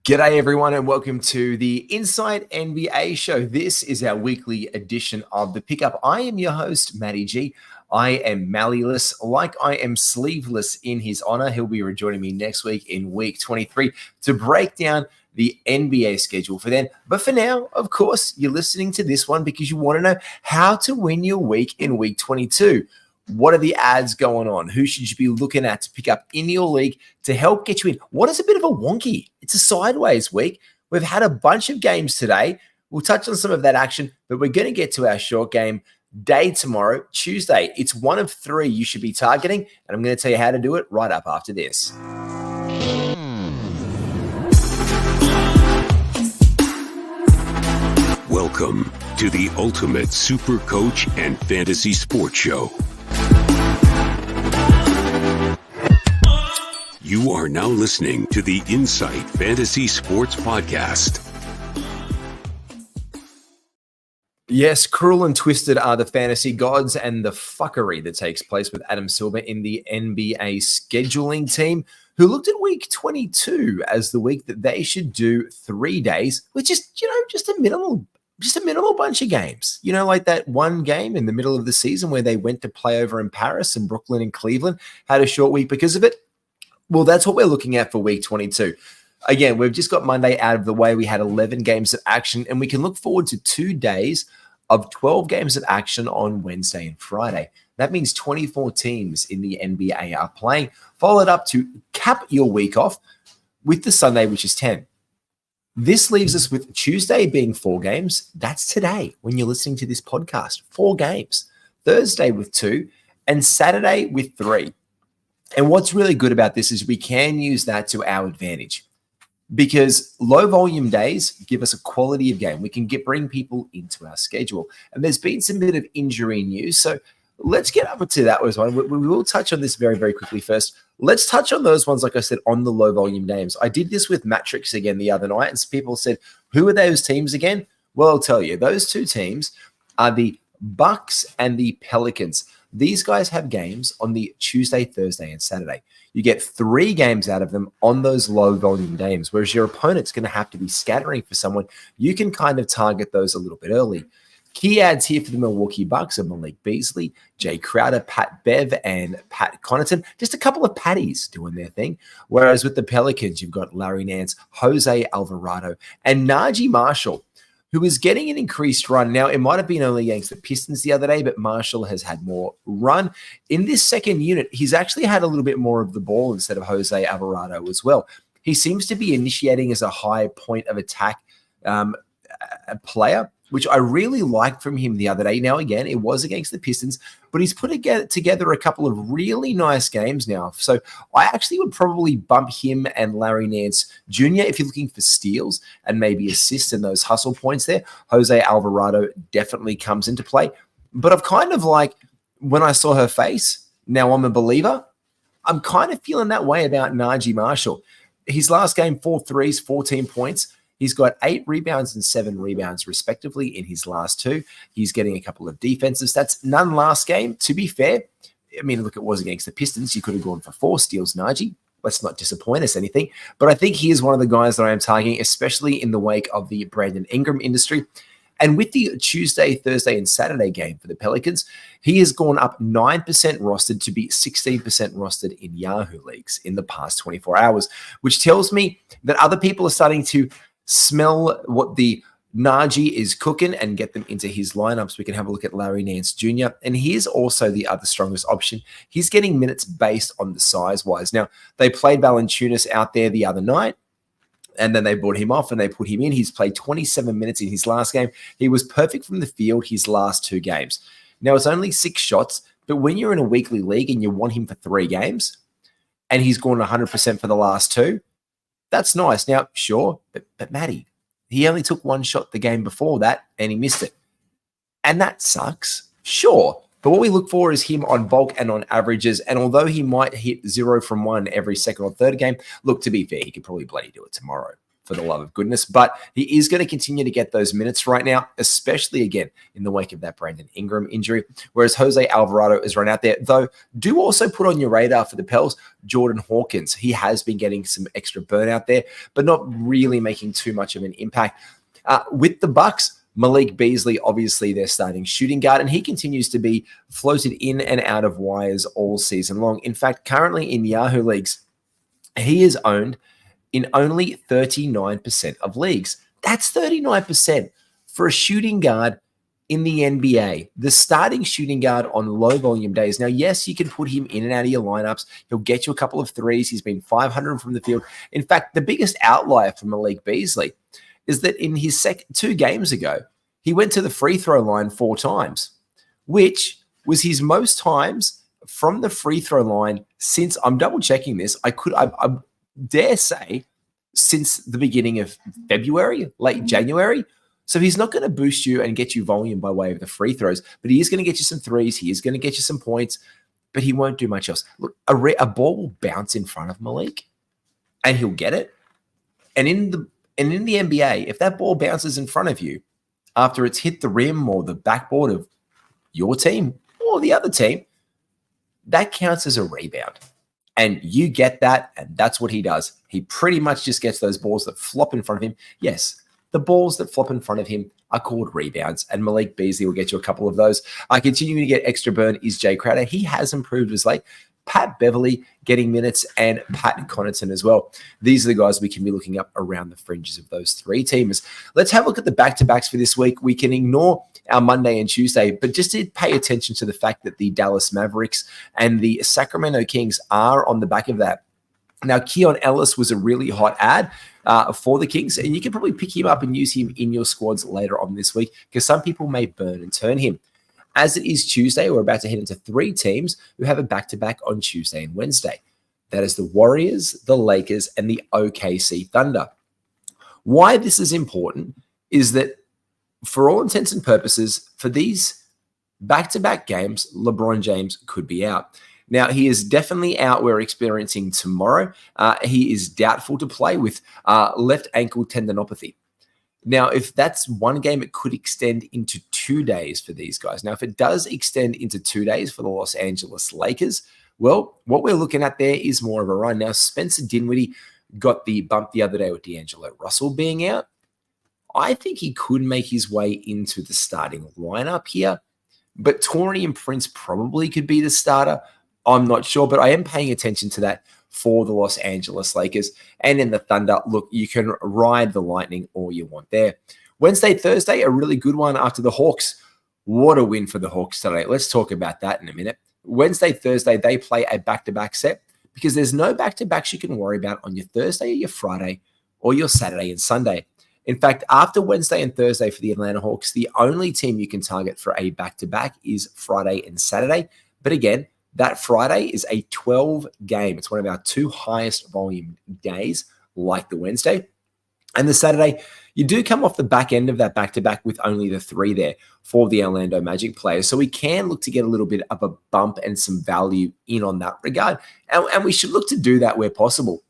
G'day everyone and welcome to the Inside NBA show. This is our weekly edition of The Pickup. I am your host, Matty G. I am mallyless, like I am sleeveless in his honor. He'll be rejoining me next week in week 23 to break down the NBA schedule for then. But for now, of course, you're listening to this one because you want to know how to win your week in week 22. What are the ads going on? Who should you be looking at to pick up in your league to help get you in? What is a bit of a wonky? It's a sideways week. We've had a bunch of games today. We'll touch on some of that action, but we're going to get to our short game day tomorrow, Tuesday. It's one of three you should be targeting, and I'm going to tell you how to do it right up after this. Welcome to the Ultimate Super Coach and Fantasy Sports Show. You are now listening to the Insight Fantasy Sports Podcast. Yes, cruel and twisted are the fantasy gods and the fuckery that takes place with Adam Silver in the NBA scheduling team, who looked at week 22 as the week that they should do 3 days, which is, just a minimal bunch of games. Like that one game in the middle of the season where they went to play over in Paris and Brooklyn and Cleveland, had a short week because of it. Well, that's what we're looking at for week 22. Again, we've just got Monday out of the way. We had 11 games of action, and we can look forward to 2 days of 12 games of action on Wednesday and Friday. That means 24 teams in the NBA are playing, followed up to cap your week off with the Sunday, which is 10. This leaves us with Tuesday being 4 games. That's today when you're listening to this podcast. 4 games. Thursday with 2 and Saturday with 3. And what's really good about this is we can use that to our advantage because low volume days give us a quality of game. We can bring people into our schedule. And there's been some bit of injury news. So let's get up to that one. We will touch on this very, very quickly first. Let's touch on those ones, like I said, on the low volume games. I did this with Matrix again the other night, and some people said, who are those teams again? Well, I'll tell you, those 2 teams are the Bucks and the Pelicans. These guys have games on the Tuesday, Thursday, and Saturday. You get 3 games out of them on those low volume games, whereas your opponent's going to have to be scattering for someone. You can kind of target those a little bit early. Key ads here for the Milwaukee Bucks are Malik Beasley, Jay Crowder, Pat Bev, and Pat Connaughton. Just a couple of Patties doing their thing. Whereas with the Pelicans, you've got Larry Nance, Jose Alvarado, and Najee Marshall, who is getting an increased run. Now, it might have been only against the Pistons the other day, but Marshall has had more run. In this second unit, he's actually had a little bit more of the ball instead of Jose Alvarado as well. He seems to be initiating as a high point of attack player, which I really liked from him the other day. Now, again, it was against the Pistons, but he's put together a couple of really nice games now. So I actually would probably bump him and Larry Nance Jr. if you're looking for steals and maybe assists and those hustle points there. Jose Alvarado definitely comes into play. But I've kind of like, when I saw her face, now I'm a believer, I'm kind of feeling that way about Najee Marshall. His last game, 4 threes, 14 points. He's got 8 rebounds and 7 rebounds, respectively, in his last 2. He's getting a couple of defensive stats. None last game, to be fair. I mean, look, it was against the Pistons. You could have gone for 4 steals, Najee. Let's not disappoint us anything. But I think he is one of the guys that I am targeting, especially in the wake of the Brandon Ingram industry. And with the Tuesday, Thursday, and Saturday game for the Pelicans, he has gone up 9% rostered to be 16% rostered in Yahoo leagues in the past 24 hours, which tells me that other people are starting to smell what the Najee is cooking and get them into his lineups. We can have a look at Larry Nance Jr. And here's also the other strongest option. He's getting minutes based on the size-wise. Now, they played Valanciunas out there the other night, and then they brought him off and they put him in. He's played 27 minutes in his last game. He was perfect from the field his last 2 games. Now, it's only 6 shots, but when you're in a weekly league and you want him for 3 games, and he's gone 100% for the last 2, that's nice. Now, sure, but Matty, he only took 1 shot the game before that, and he missed it. And that sucks, sure. But what we look for is him on bulk and on averages. And although he might hit 0 from 1 every second or third game, look, to be fair, he could probably bloody do it tomorrow for the love of goodness. But he is going to continue to get those minutes right now, especially again in the wake of that Brandon Ingram injury. Whereas Jose Alvarado is run out there, though. Do also put on your radar for the Pels, Jordan Hawkins. He has been getting some extra burnout there, but not really making too much of an impact. With the Bucks, Malik Beasley, obviously their starting shooting guard, and he continues to be floated in and out of wires all season long. In fact, currently in Yahoo leagues, he is owned in only 39% of leagues. That's 39% for a shooting guard in the NBA, the starting shooting guard on low volume days. Now, yes, you can put him in and out of your lineups. He'll get you a couple of threes. He's been 500 from the field. In fact, the biggest outlier for Malik Beasley is that in his 2 games ago, he went to the free throw line 4 times, which was his most times from the free throw line since, I'm double checking this, I dare say, since the beginning of February, late January. So he's not going to boost you and get you volume by way of the free throws, but he is going to get you some threes. He is going to get you some points, but he won't do much else. Look, a ball will bounce in front of Malik, and he'll get it. And in the NBA, if that ball bounces in front of you after it's hit the rim or the backboard of your team or the other team, that counts as a rebound. And you get that, and that's what he does. He pretty much just gets those balls that flop in front of him. Yes, the balls that flop in front of him are called rebounds, and Malik Beasley will get you a couple of those. Continuing to get extra burn is Jay Crowder. He has improved as late. Pat Beverly getting minutes, and Pat Connaughton as well. These are the guys we can be looking up around the fringes of those 3 teamers. Let's have a look at the back-to-backs for this week. We can ignore our Monday and Tuesday, but just to pay attention to the fact that the Dallas Mavericks and the Sacramento Kings are on the back of that. Now, Keon Ellis was a really hot ad for the Kings, and you can probably pick him up and use him in your squads later on this week because some people may burn and turn him. As it is Tuesday, we're about to head into 3 teams who have a back-to-back on Tuesday and Wednesday. That is the Warriors, the Lakers, and the OKC Thunder. Why this is important is that for all intents and purposes, for these back-to-back games, LeBron James could be out. Now, he is definitely out, we're experiencing tomorrow. He is doubtful to play with left ankle tendinopathy. Now, if that's one game, it could extend into 2 days for these guys. Now, if it does extend into 2 days for the Los Angeles Lakers, well, what we're looking at there is more of a run. Now, Spencer Dinwiddie got the bump the other day with D'Angelo Russell being out. I think he could make his way into the starting lineup here, but Taurean Prince probably could be the starter. I'm not sure, but I am paying attention to that for the Los Angeles Lakers. And in the Thunder, look, you can ride the Lightning all you want there. Wednesday, Thursday, a really good one after the Hawks. What a win for the Hawks today. Let's talk about that in a minute. Wednesday, Thursday, they play a back-to-back set because there's no back-to-backs you can worry about on your Thursday or your Friday or your Saturday and Sunday. In fact, after Wednesday and Thursday for the Atlanta Hawks, the only team you can target for a back-to-back is Friday and Saturday. But again, that Friday is a 12 game. It's one of our 2 highest volume days, like the Wednesday. And the Saturday, you do come off the back end of that back-to-back with only the 3 there for the Orlando Magic players. So we can look to get a little bit of a bump and some value in on that regard. And we should look to do that where possible.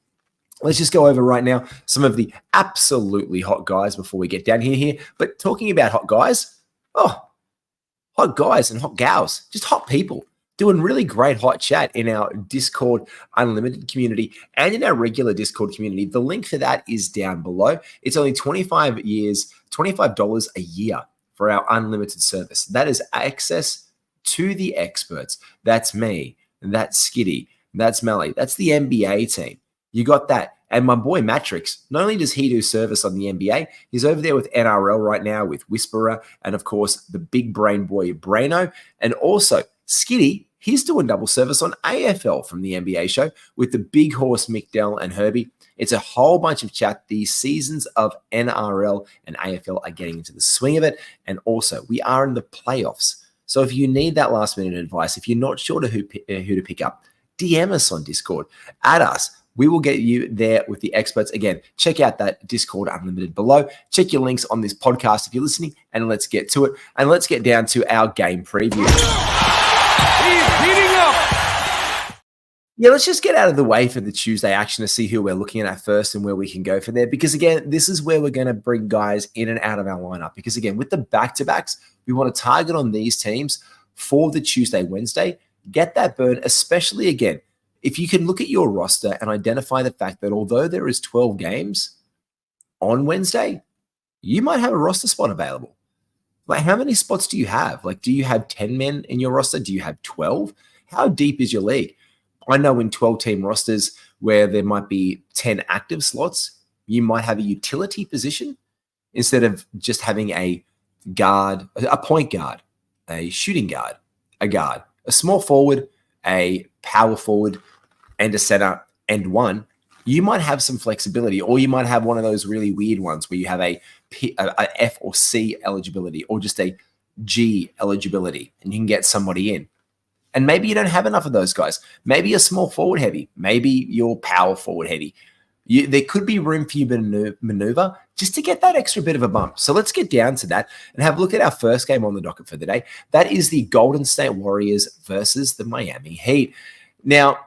Let's just go over right now some of the absolutely hot guys before we get down here. But talking about hot guys, hot guys and hot gals, just hot people doing really great hot chat in our Discord Unlimited community and in our regular Discord community. The link for that is down below. It's only $25 a year for our unlimited service. That is access to the experts. That's me. That's Skitty. That's Melly. That's the NBA team. You got that. And my boy Matrix, not only does he do service on the NBA, he's over there with NRL right now with Whisperer and, of course, the big brain boy Braino. And also Skitty, he's doing double service on AFL from the NBA show with the big horse Mick Dell and Herbie. It's a whole bunch of chat. These seasons of NRL and AFL are getting into the swing of it. And also, we are in the playoffs. So if you need that last-minute advice, if you're not sure who to pick up, DM us on Discord. Add us. We will get you there with the experts. Again, check out that Discord Unlimited below. Check your links on this podcast if you're listening, and let's get to it. And let's get down to our game preview. He's heating up. Yeah, let's just get out of the way for the Tuesday action to see who we're looking at first and where we can go from there. Because again, this is where we're going to bring guys in and out of our lineup. Because again, with the back-to-backs, we want to target on these teams for the Tuesday, Wednesday, get that burn, especially again, if you can look at your roster and identify the fact that although there is 12 games on Wednesday, you might have a roster spot available. Like, how many spots do you have? Like, do you have 10 men in your roster? Do you have 12? How deep is your league? I know in 12-team rosters where there might be 10 active slots, you might have a utility position instead of just having a guard, a point guard, a shooting guard, a small forward, a power forward, and a center, and one. You might have some flexibility, or you might have one of those really weird ones where you have a F or C eligibility, or just a G eligibility, and you can get somebody in. And maybe you don't have enough of those guys. Maybe you're small forward heavy. Maybe you're power forward heavy. There could be room for you to maneuver just to get that extra bit of a bump. So let's get down to that and have a look at our first game on the docket for the day. That is the Golden State Warriors versus the Miami Heat. Now,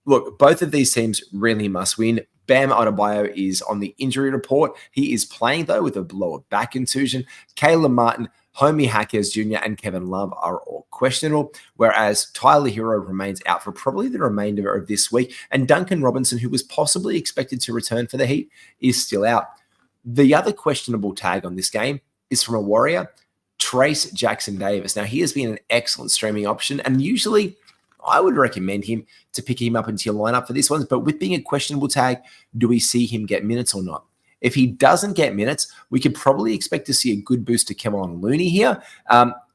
look, both of these teams really must win. Bam Adebayo is on the injury report. He is playing, though, with a lower back contusion. Caleb Martin, Homie Hackers Jr. and Kevin Love are all questionable, whereas Tyler Hero remains out for probably the remainder of this week, and Duncan Robinson, who was possibly expected to return for the Heat, is still out. The other questionable tag on this game is from a Warrior, Trace Jackson Davis. Now, he has been an excellent streaming option, and usually I would recommend him to pick him up into your lineup for this one, but with being a questionable tag, do we see him get minutes or not? If he doesn't get minutes, we could probably expect to see a good boost to Kevon Looney here,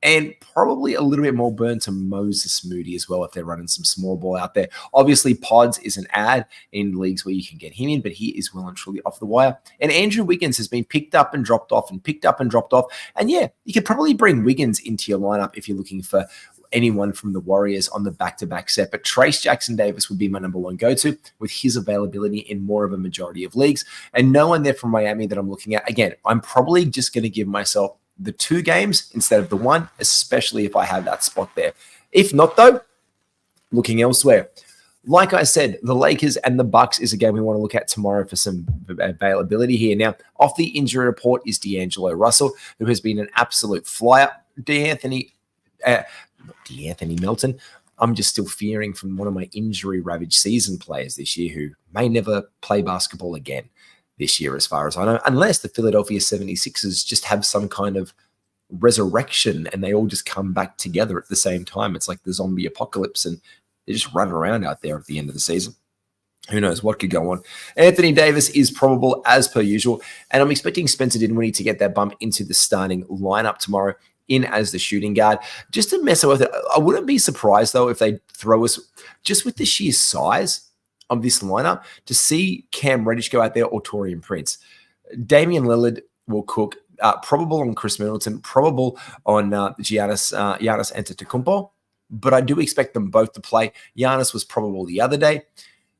and probably a little bit more burn to Moses Moody as well if they're running some small ball out there. Obviously, Pods is an ad in leagues where you can get him in, but he is well and truly off the wire. And Andrew Wiggins has been picked up and dropped off and picked up and dropped off. And yeah, you could probably bring Wiggins into your lineup if you're looking for anyone from the Warriors on the back-to-back set. But Trace Jackson Davis would be my number one go-to with his availability in more of a majority of leagues. And no one there from Miami that I'm looking at. Again, I'm probably just going to give myself the 2 games instead of the 1, especially if I have that spot there. If not, though, looking elsewhere. Like I said, the Lakers and the Bucks is a game we want to look at tomorrow for some availability here. Now, off the injury report is D'Angelo Russell, who has been an absolute flyer. D'Anthony Melton. I'm just still fearing from one of my injury-ravaged season players this year who may never play basketball again this year, as far as I know, unless the Philadelphia 76ers just have some kind of resurrection and they all just come back together at the same time. It's like the zombie apocalypse and they just run around out there at the end of the season. Who knows what could go on. Anthony Davis is probable as per usual, and I'm expecting Spencer Dinwiddie to get that bump into the starting lineup tomorrow in as the shooting guard, just to mess with it. I wouldn't be surprised, though, if they throw us, just with the sheer size of this lineup, to see Cam Reddish go out there or Taurean Prince. Damian Lillard will cook, probable on Chris Middleton, probable on Giannis Antetokounmpo, but I do expect them both to play. Giannis was probable the other day,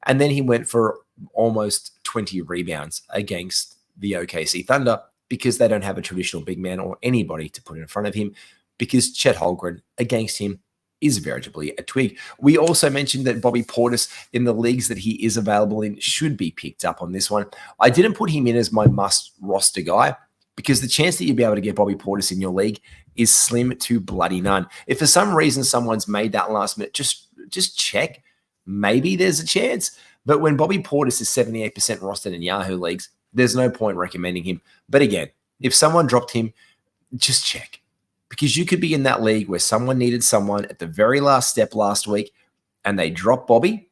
and then he went for almost 20 rebounds against the OKC Thunder, because they don't have a traditional big man or anybody to put in front of him, because Chet Holmgren against him is veritably a twig. We also mentioned that Bobby Portis in the leagues that he is available in should be picked up on this one. I didn't put him in as my must roster guy because the chance that you'll be able to get Bobby Portis in your league is slim to bloody none. If for some reason someone's made that last minute, just check. Maybe there's a chance. But when Bobby Portis is 78% rostered in Yahoo leagues, there's no point recommending him. But again, if someone dropped him, just check. Because you could be in that league where someone needed someone at the very last step last week and they dropped Bobby.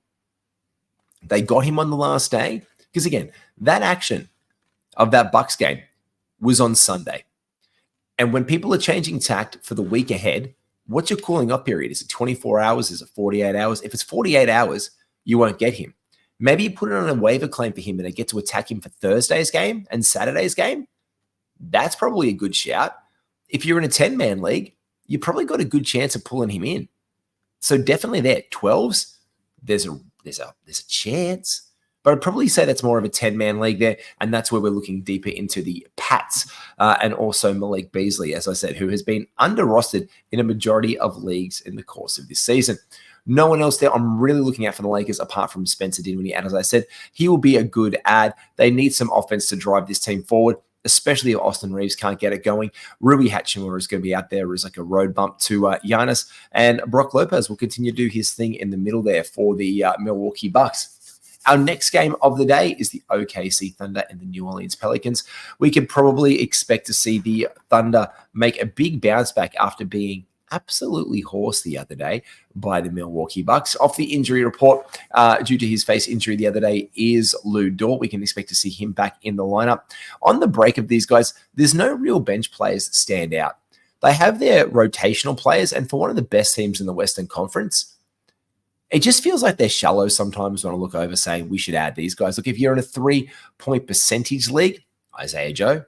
They got him on the last day. Because again, that action of that Bucks game was on Sunday. And when people are changing tact for the week ahead, what's your cooling off period? Is it 24 hours? Is it 48 hours? If it's 48 hours, you won't get him. Maybe you put it on a waiver claim for him and they get to attack him for Thursday's game and Saturday's game. That's probably a good shout. If you're in a 10-man league, you probably got a good chance of pulling him in. So definitely there. 12s, there's a chance. But I'd probably say that's more of a 10-man league there, and that's where we're looking deeper into the Pats and also Malik Beasley, as I said, who has been under-rostered in a majority of leagues in the course of this season. No one else there I'm really looking at for the Lakers apart from Spencer Dinwiddie. And as I said, he will be a good add. They need some offense to drive this team forward, especially if Austin Reeves can't get it going. Rui Hachimura is going to be out there as like a road bump to Giannis. And Brook Lopez will continue to do his thing in the middle there for the Milwaukee Bucks. Our next game of the day is the OKC Thunder and the New Orleans Pelicans. We can probably expect to see the Thunder make a big bounce back after being absolutely horsed the other day by the Milwaukee Bucks. Off the injury report, due to his face injury the other day, is Lou Dort. We can expect to see him back in the lineup. On the break of these guys, there's no real bench players that stand out. They have their rotational players, and for one of the best teams in the Western Conference, it just feels like they're shallow sometimes when I look over saying we should add these guys. Look, if you're in a 3-point percentage league, Isaiah Joe,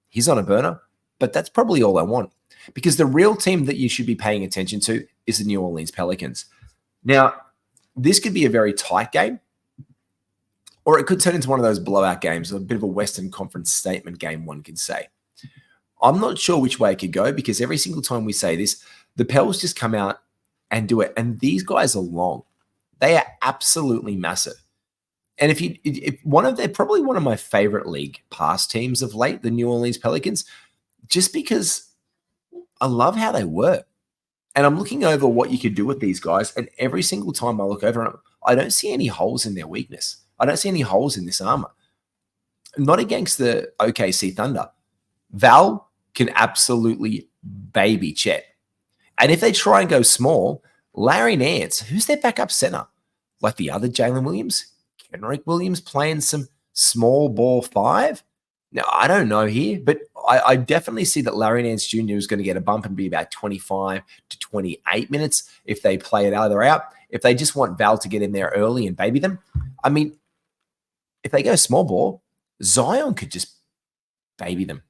he's on a burner, but that's probably all I want. Because the real team that you should be paying attention to is the New Orleans Pelicans. Now, this could be a very tight game, or it could turn into one of those blowout games, a bit of a Western Conference statement game, one could say. I'm not sure which way it could go because every single time we say this, the Pels just come out and do it. And these guys are long. They are absolutely massive. And they're probably one of my favorite league pass teams of late, the New Orleans Pelicans, just because I love how they work. And I'm looking over what you could do with these guys. And every single time I look over them, I don't see any holes in their weakness. I don't see any holes in this armor. Not against the OKC Thunder. Val can absolutely baby Chet. And if they try and go small, Larry Nance, who's their backup center? Like the other Jalen Williams? Kenrick Williams playing some small ball 5? Now, I don't know here, but I definitely see that Larry Nance Jr. is going to get a bump and be about 25 to 28 minutes if they play it either out. If they just want Val to get in there early and baby them, I mean, if they go small ball, Zion could just baby them.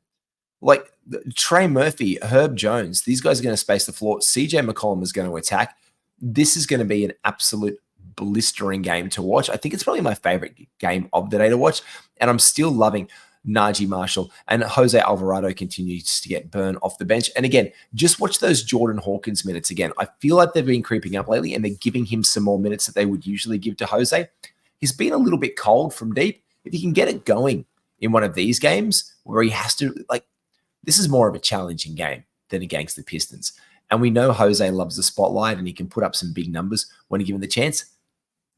Like Trey Murphy, Herb Jones, these guys are going to space the floor. CJ McCollum is going to attack. This is going to be an absolute blistering game to watch. I think it's probably my favorite game of the day to watch. And I'm still loving Najee Marshall and Jose Alvarado continues to get burned off the bench. And again, just watch those Jordan Hawkins minutes again. I feel like they've been creeping up lately and they're giving him some more minutes that they would usually give to Jose. He's been a little bit cold from deep. If he can get it going in one of these games where he has to, like, this is more of a challenging game than against the Pistons. And we know Jose loves the spotlight and he can put up some big numbers when given the chance.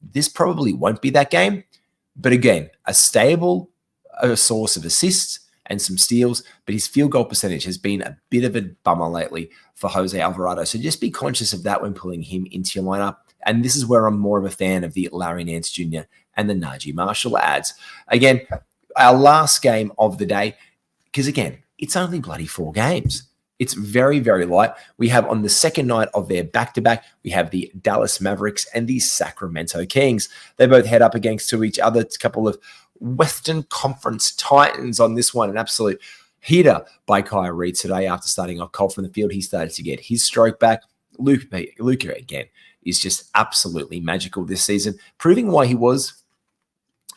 This probably won't be that game. But again, a stable source of assists and some steals, but his field goal percentage has been a bit of a bummer lately for Jose Alvarado. So just be conscious of that when pulling him into your lineup. And this is where I'm more of a fan of the Larry Nance Jr. and the Najee Marshall ads. Again, our last game of the day, because again, it's only bloody 4 games. It's very, very light. We have on the second night of their back-to-back, we have the Dallas Mavericks and the Sacramento Kings. They both head up against each other. It's a couple of Western Conference Titans on this one. An absolute heater by Kyrie today after starting off cold from the field. He started to get his stroke back. Luka again is just absolutely magical this season, proving why he was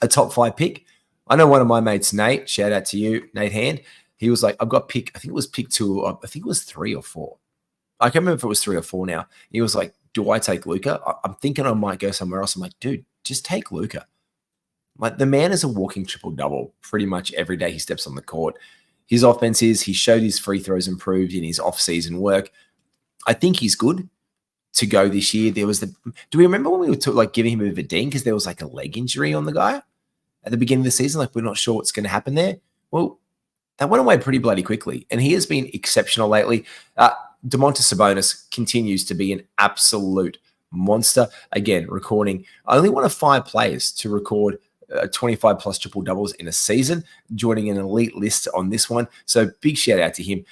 a top 5 pick. I know one of my mates, Nate, shout out to you, Nate Hand. He was like, I've got pick, I think it was pick 2, I think it was 3 or 4. I can't remember if it was 3 or 4 now. He was like, do I take Luka? I'm thinking I might go somewhere else. I'm like, dude, just take Luka. Like, the man is a walking triple-double pretty much every day he steps on the court. His offense is, he showed his free throws improved in his off-season work. I think he's good to go this year. There was do we remember when we were giving him a bit of a ding because there was like a leg injury on the guy at the beginning of the season? Like, we're not sure what's going to happen there. Well, that went away pretty bloody quickly, and he has been exceptional lately. Domantas Sabonis continues to be an absolute monster. Again, recording only one of 5 players to record 25-plus triple-doubles in a season, joining an elite list on this one. So big shout-out to him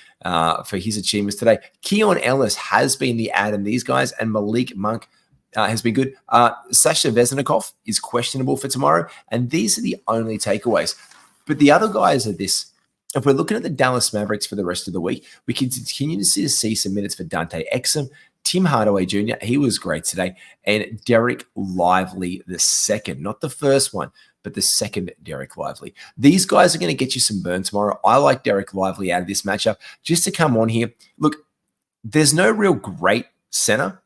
for his achievements today. Keon Ellis has been the add in these guys, and Malik Monk has been good. Sasha Vezenikov is questionable for tomorrow, and these are the only takeaways. But the other guys are this. If we're looking at the Dallas Mavericks for the rest of the week, we can continue to see some minutes for Dante Exum, Tim Hardaway Jr., he was great today, and Derek Lively the second, not the first one, but the second Derek Lively. These guys are going to get you some burn tomorrow. I like Derek Lively out of this matchup just to come on here. Look, there's no real great center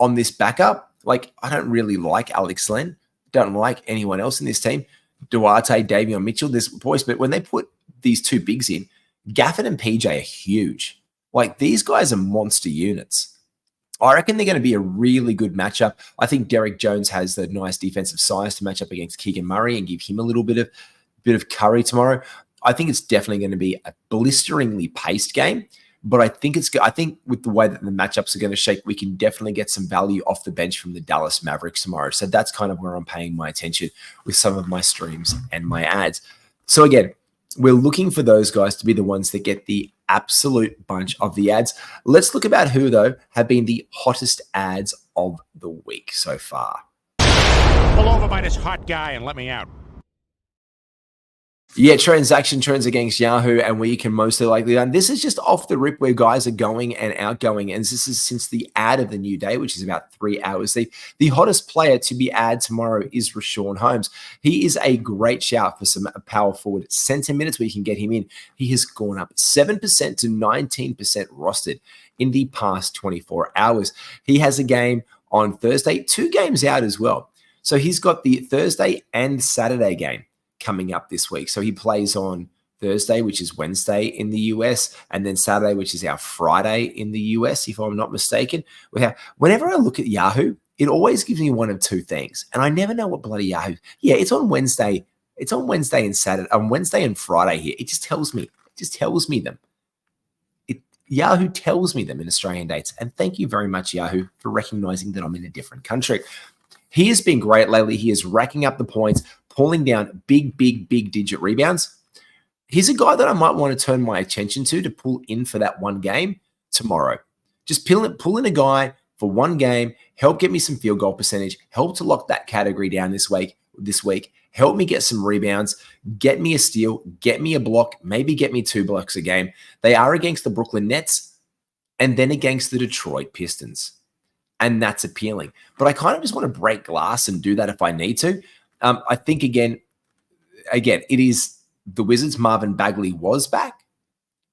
on this backup, Like, I don't really like Alex Len. Don't like anyone else in this team. Duarte, Davion Mitchell, there's boys, but when they put these two bigs in, Gafford and PJ are huge. Like, these guys are monster units. I reckon they're going to be a really good matchup. I think Derek Jones has the nice defensive size to match up against Keegan Murray and give him a little bit of curry tomorrow. I think it's definitely going to be a blisteringly paced game, but I think with the way that the matchups are going to shake, we can definitely get some value off the bench from the Dallas Mavericks tomorrow. So that's kind of where I'm paying my attention with some of my streams and my ads. So again, we're looking for those guys to be the ones that get the absolute bunch of the ads. Let's look about who, though, have been the hottest ads of the week so far. Pull over by this hot guy and let me out. Yeah, transaction trends against Yahoo and where you can most likely learn. This is just off the rip where guys are going and outgoing. And this is since the ad of the new day, which is about 3 hours. The hottest player to be ad tomorrow is Rashawn Holmes. He is a great shout for some power forward center minutes where you can get him in. He has gone up 7% to 19% rostered in the past 24 hours. He has a game on Thursday, 2 games out as well. So he's got the Thursday and Saturday game coming up this week. So he plays on Thursday, which is Wednesday in the US, and then Saturday, which is our Friday in the US, if I'm not mistaken. Whenever I look at Yahoo, it always gives me one of two things, and I never know what bloody Yahoo. Yeah, it's on Wednesday. It's on Wednesday and Saturday, on Wednesday and Friday here. It just tells me. Them. Yahoo tells me them in Australian dates, and thank you very much, Yahoo, for recognizing that I'm in a different country. He has been great lately. He is racking up the points, pulling down big digit rebounds. He's a guy that I might want to turn my attention to pull in for that one game tomorrow. Just pull in a guy for one game, help get me some field goal percentage, help to lock that category down this week, help me get some rebounds, get me a steal, get me a block, maybe get me 2 blocks a game. They are against the Brooklyn Nets and then against the Detroit Pistons. And that's appealing. But I kind of just want to break glass and do that if I need to. I think, again, it is the Wizards. Marvin Bagley was back.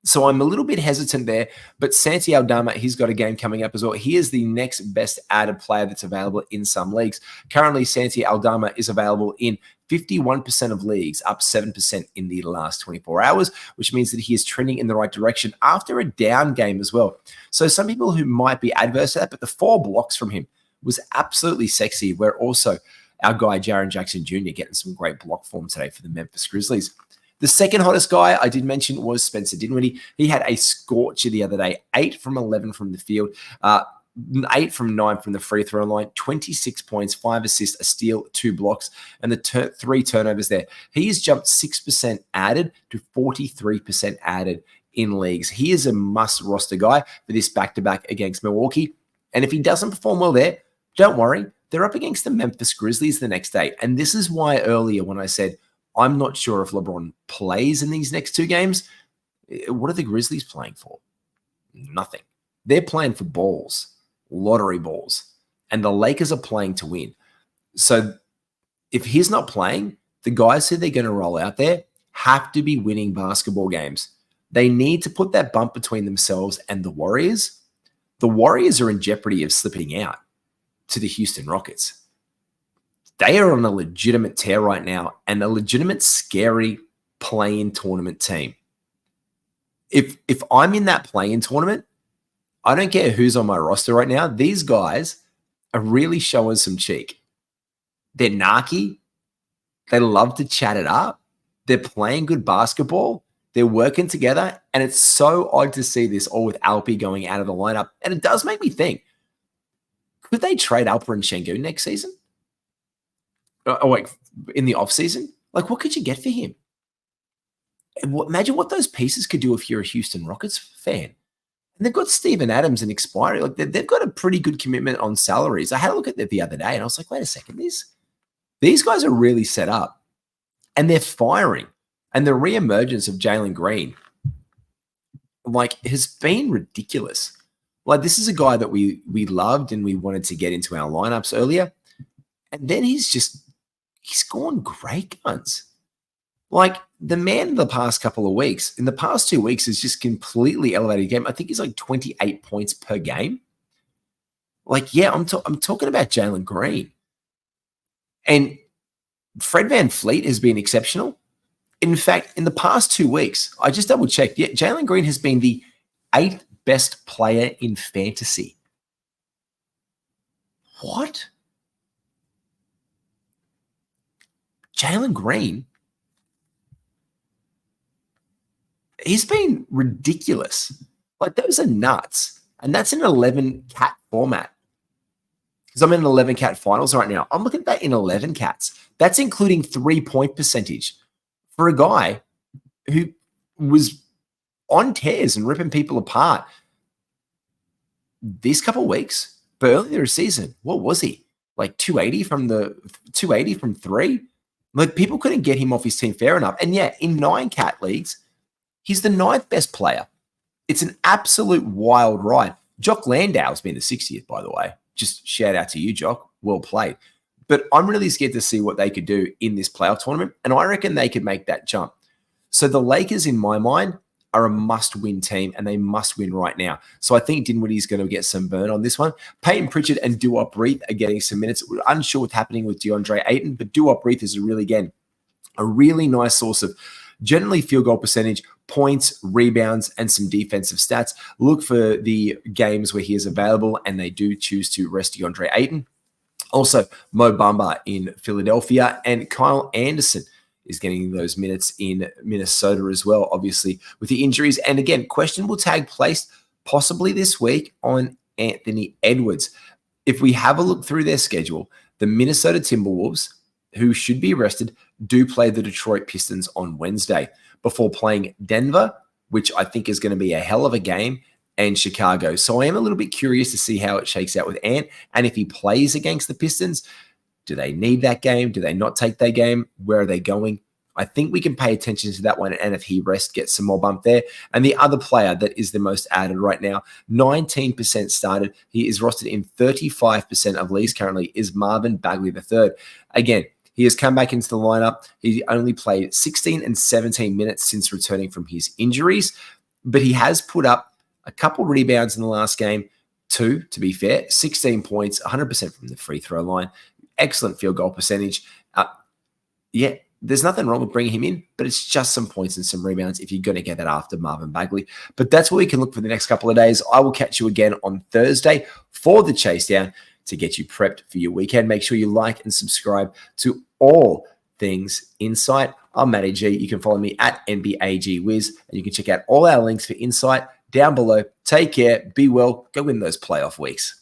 So I'm a little bit hesitant there. But Santi Aldama, he's got a game coming up as well. He is the next best added player that's available in some leagues. Currently, Santi Aldama is available in 51% of leagues, up 7% in the last 24 hours, which means that he is trending in the right direction after a down game as well. So some people who might be adverse to that, but the 4 blocks from him was absolutely sexy. We're also our guy, Jaren Jackson Jr., getting some great block form today for the Memphis Grizzlies. The second hottest guy I did mention was Spencer Dinwiddie. He had a scorcher the other day, 8 from 11 from the field, 8 from 9 from the free throw line, 26 points, 5 assists, a steal, 2 blocks, and the 3 turnovers there. He's jumped 6% added to 43% added in leagues. He is a must roster guy for this back-to-back against Milwaukee. And if he doesn't perform well there, don't worry. They're up against the Memphis Grizzlies the next day. And this is why earlier when I said, I'm not sure if LeBron plays in these next 2 games, what are the Grizzlies playing for? Nothing. They're playing for balls, lottery balls. And the Lakers are playing to win. So if he's not playing, the guys who they're going to roll out there have to be winning basketball games. They need to put that bump between themselves and the Warriors. The Warriors are in jeopardy of slipping out to the Houston Rockets. They are on a legitimate tear right now and a legitimate scary play-in tournament team. If I'm in that play-in tournament, I don't care who's on my roster right now. These guys are really showing some cheek. They're narky. They love to chat it up. They're playing good basketball. They're working together. And it's so odd to see this all with Alpi going out of the lineup. And it does make me think, could they trade Alper and Şengün next season? In the offseason? Like, what could you get for him? Imagine what those pieces could do if you're a Houston Rockets fan. And they've got Steven Adams and expiry. Like, they've got a pretty good commitment on salaries. I had a look at that the other day, and I was like, wait a second, these guys are really set up. And they're firing. And the reemergence of Jalen Green, has been ridiculous. This is a guy that we loved and we wanted to get into our lineups earlier. And then he's gone great guns. The man in the past couple of weeks, in the past 2 weeks, has just completely elevated the game. I think he's 28 points per game. Like, yeah, I'm talking about Jalen Green. And Fred VanVleet has been exceptional. In fact, in the past 2 weeks, I just double checked. Yeah, Jalen Green has been the 8th best player in fantasy. What? Jalen Green? He's been ridiculous. Like, those are nuts. And that's in an 11 cat format. Because I'm in an 11 cat finals right now. I'm looking at that in 11 cats. That's including 3-point percentage for a guy who was on tears and ripping people apart these couple of weeks. But earlier this season, what was he? Like 280 from three? Like, people couldn't get him off his team fair enough. And yeah, in 9 cat leagues, he's the 9th best player. It's an absolute wild ride. Jock Landau's been the 60th, by the way. Just shout out to you, Jock. Well played. But I'm really scared to see what they could do in this playoff tournament. And I reckon they could make that jump. So the Lakers, in my mind, are a must-win team, and they must win right now. So I think Dinwiddie's going to get some burn on this one. Peyton Pritchard and Duop Reith are getting some minutes. We're unsure what's happening with DeAndre Ayton, but Duop Reith is a really nice source of generally field goal percentage, points, rebounds, and some defensive stats. Look for the games where he is available, and they do choose to rest DeAndre Ayton. Also, Mo Bamba in Philadelphia, and Kyle Anderson is getting those minutes in Minnesota as well, obviously, with the injuries. And again, questionable tag placed possibly this week on Anthony Edwards. If we have a look through their schedule, the Minnesota Timberwolves, who should be rested, do play the Detroit Pistons on Wednesday before playing Denver, which I think is going to be a hell of a game, and Chicago. So I am a little bit curious to see how it shakes out with Ant. And if he plays against the Pistons, do they need that game? Do they not take that game? Where are they going? I think we can pay attention to that one. And if he rests, get some more bump there. And the other player that is the most added right now, 19% started. He is rostered in 35% of leagues currently, is Marvin Bagley III. Again, he has come back into the lineup. He only played 16 and 17 minutes since returning from his injuries, but he has put up a couple rebounds in the last game. 2, to be fair, 16 points, 100% from the free throw line. Excellent field goal percentage. Yeah, there's nothing wrong with bringing him in, but it's just some points and some rebounds if you're going to get that after Marvin Bagley. But that's what we can look for the next couple of days. I will catch you again on Thursday for the chase down to get you prepped for your weekend. Make sure you like and subscribe to all things Insight. I'm Matty G. You can follow me at NBAGWiz, and you can check out all our links for Insight down below. Take care. Be well. Go win those playoff weeks.